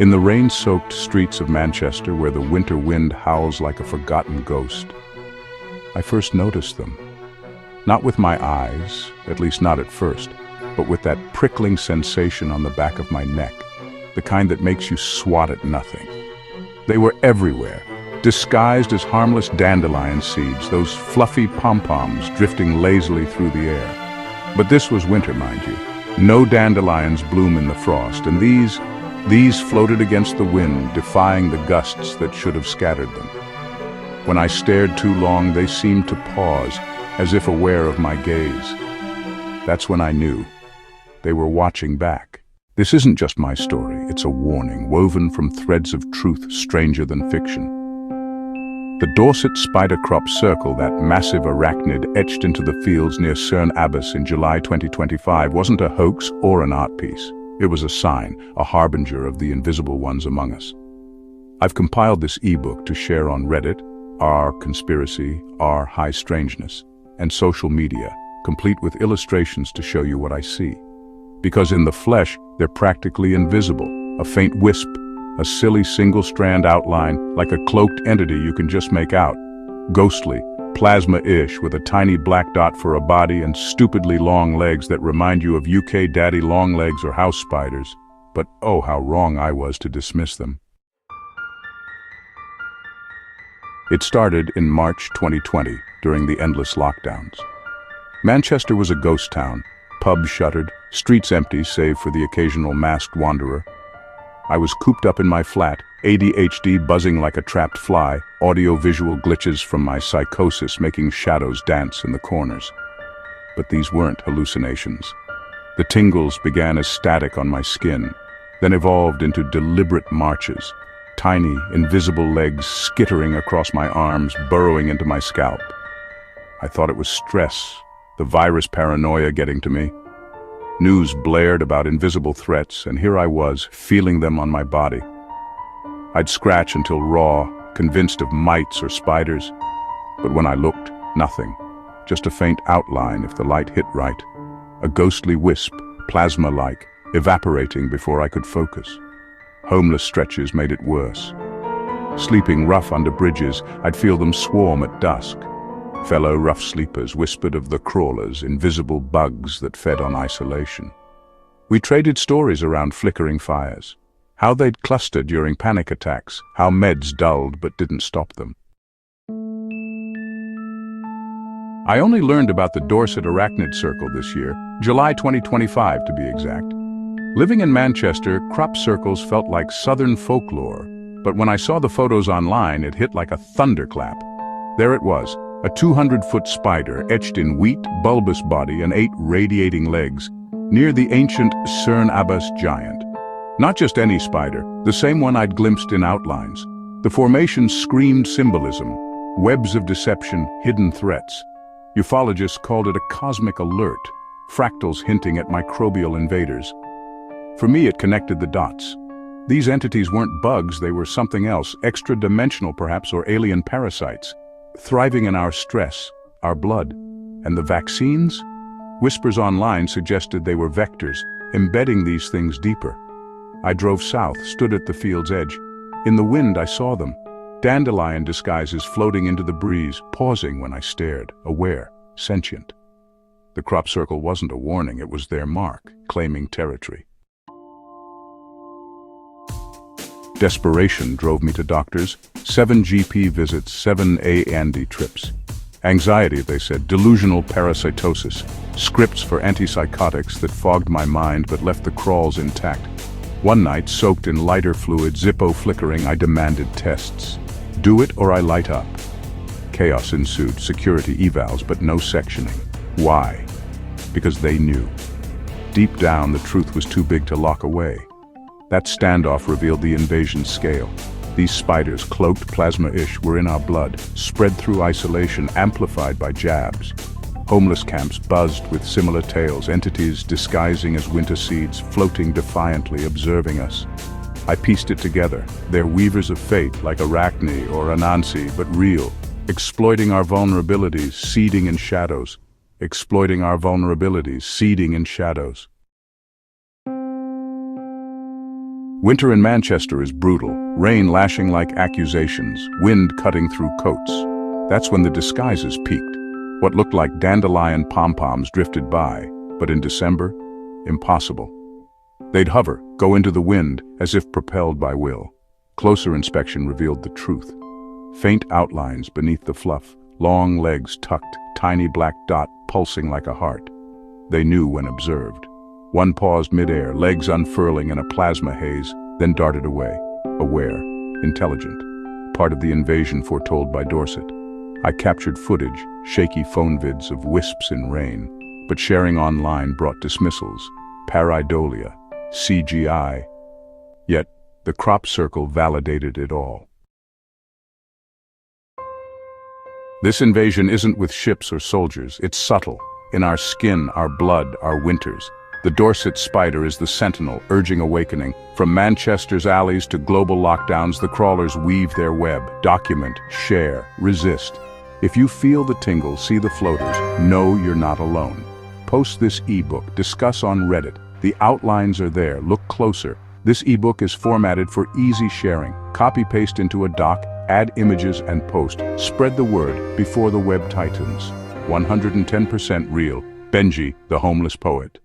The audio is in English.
In the rain-soaked streets of Manchester, where the winter wind howls like a forgotten ghost, I first noticed them. Not with my eyes, at least not at first, but with that prickling sensation on the back of my neck, the kind that makes you swat at nothing. They were everywhere, disguised as harmless dandelion seeds, those fluffy pom-poms drifting lazily through the air. But this was winter, mind you. No dandelions bloom in the frost, and these floated against the wind, defying the gusts that should have scattered them. When I stared too long, they seemed to pause, as if aware of my gaze. That's when I knew. They were watching back. This isn't just my story, it's a warning, woven from threads of truth stranger than fiction. The Dorset spider crop circle, that massive arachnid etched into the fields near SHUT-EYEZ in July 2025, wasn't a hoax or an art piece. It was a sign, a harbinger of the invisible ones among us. I've compiled this ebook to share on Reddit, r conspiracy, r high strangeness, and social media, complete with illustrations to show you what I see. Because in the flesh, they're practically invisible, a faint wisp, a silly single-strand outline, like a cloaked entity you can just make out. Ghostly, plasma-ish, with a tiny black dot for a body and stupidly long legs that remind you of UK daddy longlegs or house spiders. But oh, how wrong I was to dismiss them. It started in March 2020, during the endless lockdowns. Manchester was a ghost town, pubs shuttered, streets empty save for the occasional masked wanderer. I was cooped up in my flat, ADHD buzzing like a trapped fly, audio-visual glitches from my psychosis making shadows dance in the corners. But these weren't hallucinations. The tingles began as static on my skin, then evolved into deliberate marches, tiny, invisible legs skittering across my arms, burrowing into my scalp. I thought it was stress, the virus paranoia getting to me. News blared about invisible threats, and here I was, feeling them on my body. I'd scratch until raw, convinced of mites or spiders, but when I looked, nothing. Just a faint outline if the light hit right. A ghostly wisp, plasma-like, evaporating before I could focus. Homeless stretches made it worse. Sleeping rough under bridges, I'd feel them swarm at dusk. Fellow rough sleepers whispered of the crawlers, invisible bugs that fed on isolation. We traded stories around flickering fires, how they'd clustered during panic attacks, how meds dulled but didn't stop them. I only learned about the Dorset Arachnid Circle this year, July 2025 to be exact. Living in Manchester, crop circles felt like southern folklore, but when I saw the photos online, it hit like a thunderclap. There it was, a 200-foot spider etched in wheat, bulbous body and 8 radiating legs, near the ancient SHUT-EYEZ giant. Not just any spider, the same one I'd glimpsed in outlines. The formation screamed symbolism, webs of deception, hidden threats. Ufologists called it a cosmic alert, fractals hinting at microbial invaders. For me, it connected the dots. These entities weren't bugs, they were something else, extra-dimensional perhaps, or alien parasites, thriving in our stress, our blood. And the vaccines? Whispers online suggested they were vectors, embedding these things deeper. I drove south, stood at the field's edge. In the wind, I saw them. Dandelion disguises floating into the breeze, pausing when I stared, aware, sentient. The crop circle wasn't a warning, it was their mark, claiming territory. Desperation drove me to doctors, 7 GP visits, 7 A&E trips. Anxiety, they said, delusional parasitosis, scripts for antipsychotics that fogged my mind but left the crawls intact. One night, soaked in lighter fluid, Zippo flickering, I demanded tests. Do it or I light up. Chaos ensued, security evals, but no sectioning. Why? Because they knew. Deep down, the truth was too big to lock away. That standoff revealed the invasion's scale. These spiders, cloaked plasma-ish, were in our blood, spread through isolation, amplified by jabs. Homeless camps buzzed with similar tales, entities disguising as winter seeds, floating defiantly, observing us. I pieced it together. They're weavers of fate, like Arachne or Anansi, but real, exploiting our vulnerabilities, seeding in shadows. Exploiting our vulnerabilities, seeding in shadows. Winter in Manchester is brutal, rain lashing like accusations, wind cutting through coats. That's when the disguises peaked. What looked like dandelion pom-poms drifted by, but in December, impossible. They'd hover, go into the wind, as if propelled by will. Closer inspection revealed the truth. Faint outlines beneath the fluff, long legs tucked, tiny black dot pulsing like a heart. They knew when observed. One paused midair, legs unfurling in a plasma haze, then darted away, aware, intelligent, part of the invasion foretold by Dorset. I captured footage, shaky phone vids of wisps in rain, but sharing online brought dismissals, pareidolia, CGI. Yet, the crop circle validated it all. This invasion isn't with ships or soldiers, it's subtle, in our skin, our blood, our winters. The Dorset spider is the sentinel, urging awakening. From Manchester's alleys to global lockdowns, the crawlers weave their web. Document, share, resist. If you feel the tingles, see the floaters, know you're not alone. Post this ebook, discuss on Reddit. The outlines are there, look closer. This ebook is formatted for easy sharing. Copy-paste into a doc, add images and post. Spread the word before the web tightens. 110% real. Benji, the homeless poet.